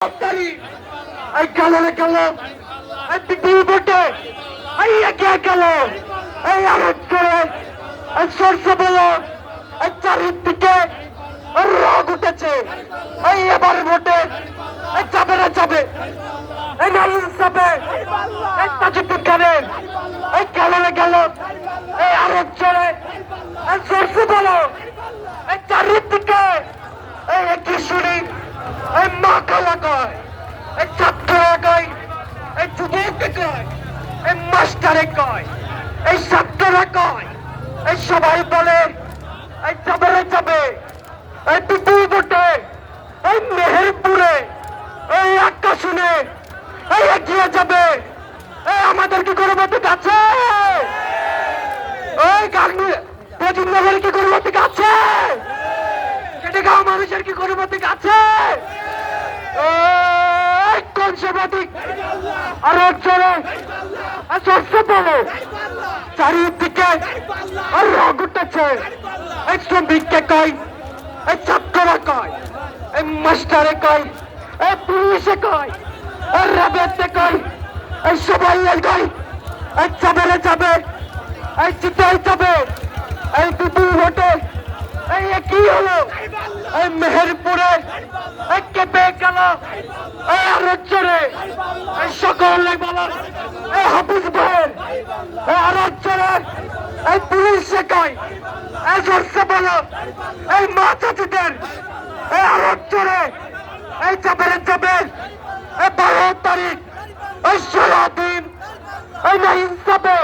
এই গেল রে গেল, এই বিপুল ভোটে এই একে গেল, এই আরো জোরে এই সরষে বলো, এই চারিদিকে রগ উঠেছে। এই এবার ভোটে এই যাবে না যাবে, এই নালিশ যাবে, এই তাজুদ্দিন খানের এই গেল রে গেল, এই আরো জোরে এই সরষে বলো, এই চারিদিকে এই একই শুনি এই মা কালা কয়, এই ছাত্ররা কয়, এই যুবককে কয়, এই মাস্টারে কয়, এই ছাত্ররা কয়, এই সবাই বলে এই যাবে রে যাবে, এই বিপুল ভোটে এই মেহেরপুরে এই আকাশুনে এই এগিয়ে যাবে। এই আমাদের কি কোনো মতিক আছে? ওই প্রজিনগরের কি কোনো মতিক আছে? গাঁও মানুষের কি কোনো মতিক আছে? কোন সে মতিক? আর অঞ্চলে শস্য বলো, চারিদিকে আর রগ উঠেছে। এই শ্রমিককে কয়, এই ছাত্ররা কয়, এই মাস্টারে কয়, এই পুলিশে কয়, এই রেবেতে কয়, এই সবাই কয় এই যাবে রে যাবে, এই জিতে যাবে। এই বিপুল ভোটে এই কি হলো? এই মেহেরপুরে এই কেঁপে গেল, এই আরোচ্চরে এই সকলে বলো, এই হাফিজ ভাইয়ের এই আরোচ্চরে এই পুলিশে কয়, এই সরষে বলো, এই মা চাচিদের এই আরোচ্চরে এই যাবে রে যাবে। এই 12 তারিখ এই সারাদিন এই না হিংসাবে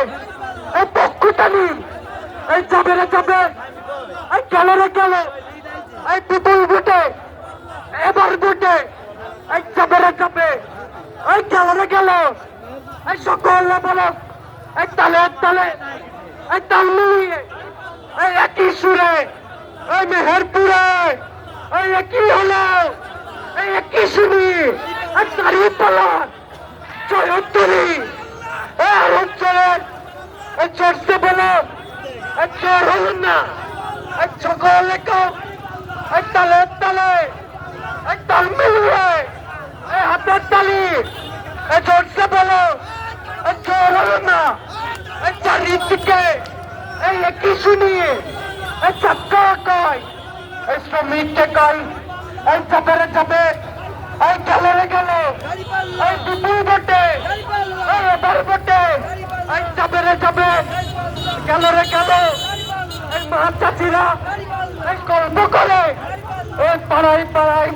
এই পক্ষটানি এই যাবে রে যাবে, এই গেল রে গেল, এই বিপুল ভোটে এবার ভোটে এই যাবে রে যাবে, এই গেল রে গেল। এই সকলে বলো, এই তালে তালে এই তাল মিলিয়ে এই একই সুরে এই মেহেরপুরে এই একই হলো, এই একই শুনি এই চারিপালা জয়ন্তরী এই অঞ্চলের এই চর্চে বলো, এই চোর হলেন না, এই সকলে এই তালে তালে এই তাল মিলিয়ে এই হাতের তালি এই চর্চে বলো, এই চোর হলেন না, এই চারিদিকে এই একই শুনিয়ে এই ছাত্র কয়, এই শ্রমিককে কয়, এই যাবে রে যাবে, এই গেল রে গেল, এই বিপুল ভোটে এই এবার ভোটে এই যাবে রে যাবে, গেল রে গেল। এই মা চাচিরা এই গল্প করে এই পাড়ায় পাড়ায়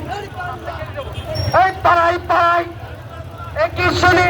এই পাড়ায় পাড়ায় এই কি শুনি